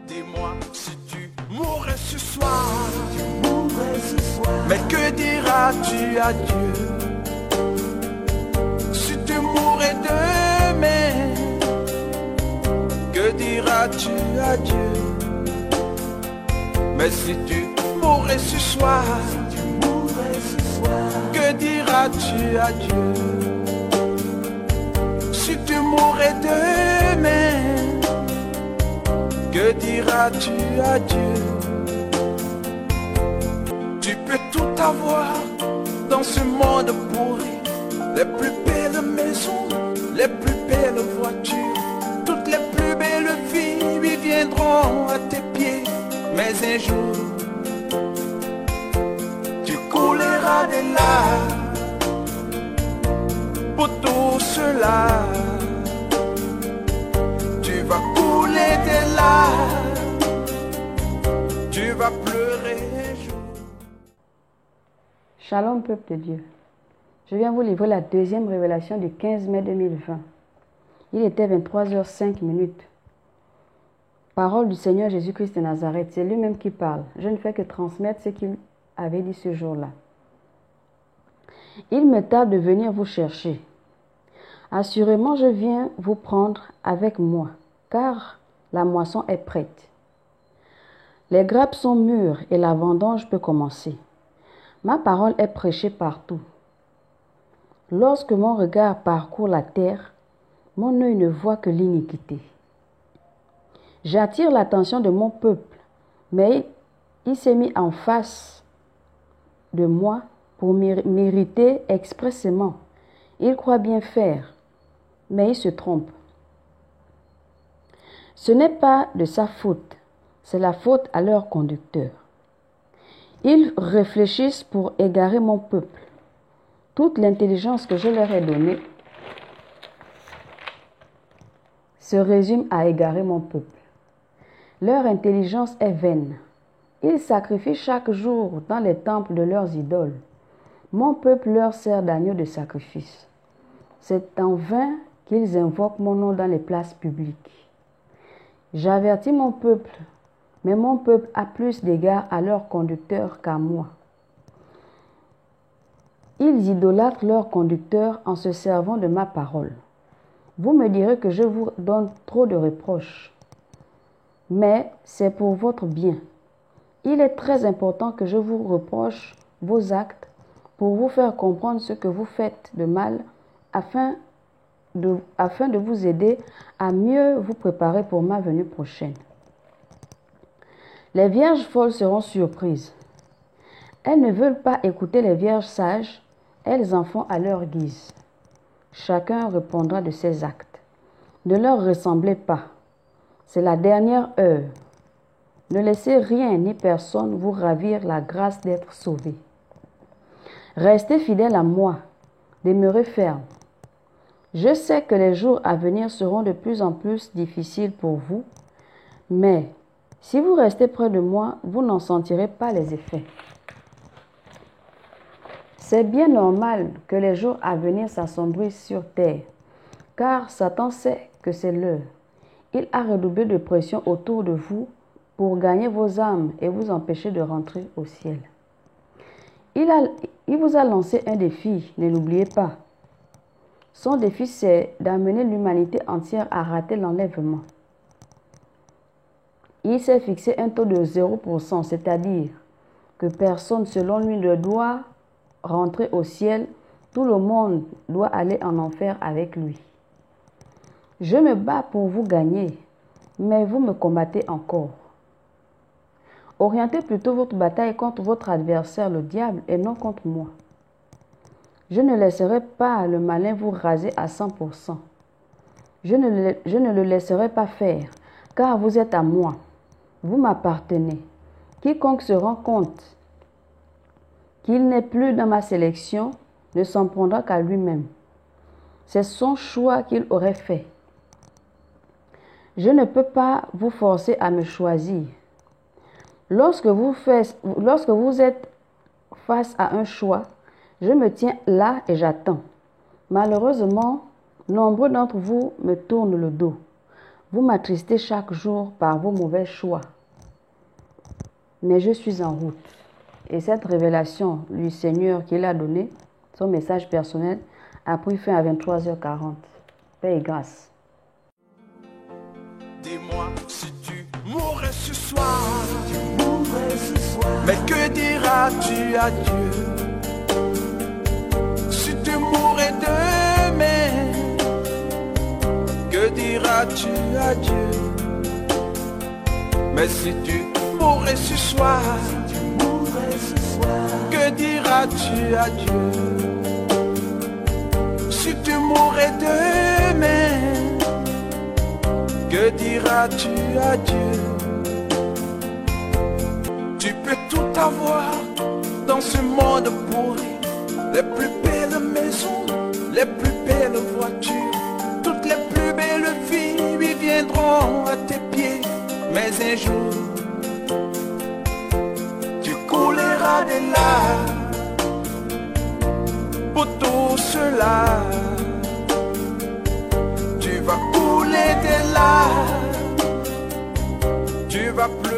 Dis-moi si tu mourrais ce soir, mais que diras-tu à Dieu? Si tu mourrais demain, que diras-tu à Dieu? Mais si tu mourrais ce soir, que diras-tu à Dieu? Si tu mourrais demain, que diras-tu à Dieu? Tu peux tout avoir dans ce monde pourri, les plus belles maisons, les plus belles voitures, toutes les plus belles filles lui viendront à tes pieds. Mais un jour, tu couleras de larmes pour tout cela. Tu vas couler des larmes, tu vas pleurer un jour. Shalom peuple de Dieu. Je viens vous livrer la deuxième révélation du 15 mai 2020. Il était 23h05. Parole du Seigneur Jésus-Christ de Nazareth, c'est lui-même qui parle. Je ne fais que transmettre ce qu'il avait dit ce jour-là. Il me tarde de venir vous chercher. Assurément, je viens vous prendre avec moi, car la moisson est prête. Les grappes sont mûres et la vendange peut commencer. Ma parole est prêchée partout. Lorsque mon regard parcourt la terre, mon œil ne voit que l'iniquité. J'attire l'attention de mon peuple, mais il s'est mis en face de moi pour m'irriter expressément. Il croit bien faire, mais il se trompe. Ce n'est pas de sa faute, c'est la faute à leur conducteur. Ils réfléchissent pour égarer mon peuple. Toute l'intelligence que je leur ai donnée se résume à égarer mon peuple. Leur intelligence est vaine. Ils sacrifient chaque jour dans les temples de leurs idoles. Mon peuple leur sert d'agneau de sacrifice. C'est en vain qu'ils invoquent mon nom dans les places publiques. J'avertis mon peuple, mais mon peuple a plus d'égard à leur conducteur qu'à moi. Ils idolâtrent leur conducteur en se servant de ma parole. Vous me direz que je vous donne trop de reproches. Mais c'est pour votre bien. Il est très important que je vous reproche vos actes pour vous faire comprendre ce que vous faites de mal afin de vous aider à mieux vous préparer pour ma venue prochaine. Les vierges folles seront surprises. Elles ne veulent pas écouter les vierges sages, elles en font à leur guise. Chacun répondra de ses actes. Ne leur ressemblez pas. C'est la dernière heure. Ne laissez rien ni personne vous ravir la grâce d'être sauvé. Restez fidèles à moi, demeurez ferme. Je sais que les jours à venir seront de plus en plus difficiles pour vous, mais si vous restez près de moi, vous n'en sentirez pas les effets. C'est bien normal que les jours à venir s'assombrissent sur terre, car Satan sait que c'est l'heure. Il a redoublé de pression autour de vous pour gagner vos âmes et vous empêcher de rentrer au ciel. Il vous a lancé un défi, ne l'oubliez pas. Son défi, c'est d'amener l'humanité entière à rater l'enlèvement. Il s'est fixé un taux de 0%, c'est-à-dire que personne selon lui ne doit rentrer au ciel, tout le monde doit aller en enfer avec lui. Je me bats pour vous gagner, mais vous me combattez encore. Orientez plutôt votre bataille contre votre adversaire, le diable, et non contre moi. Je ne laisserai pas le malin vous raser à 100%. Je ne le laisserai pas faire, car vous êtes à moi. Vous m'appartenez. Quiconque se rend compte qu'il n'est plus dans ma sélection ne s'en prendra qu'à lui-même. C'est son choix qu'il aurait fait. Je ne peux pas vous forcer à me choisir. Lorsque vous êtes face à un choix, je me tiens là et j'attends. Malheureusement, nombreux d'entre vous me tournent le dos. Vous m'attristez chaque jour par vos mauvais choix. Mais je suis en route. Et cette révélation du Seigneur qu'il a donnée, son message personnel, a pris fin à 23h40. Paix et grâce. Dis-moi si tu mourrais ce soir, mais que diras-tu à Dieu? Si tu mourrais demain, que diras-tu à Dieu? Mais si tu mourrais ce soir, que diras-tu à Dieu? Si tu mourrais demain, que diras-tu à Dieu? Tu peux tout avoir dans ce monde pourri, les plus belles maisons, les plus belles voitures, toutes les plus belles filles lui viendront à tes pieds. Mais un jour, tu couleras des larmes pour tout cela. Tu vas couler des larmes, tu vas pleurer.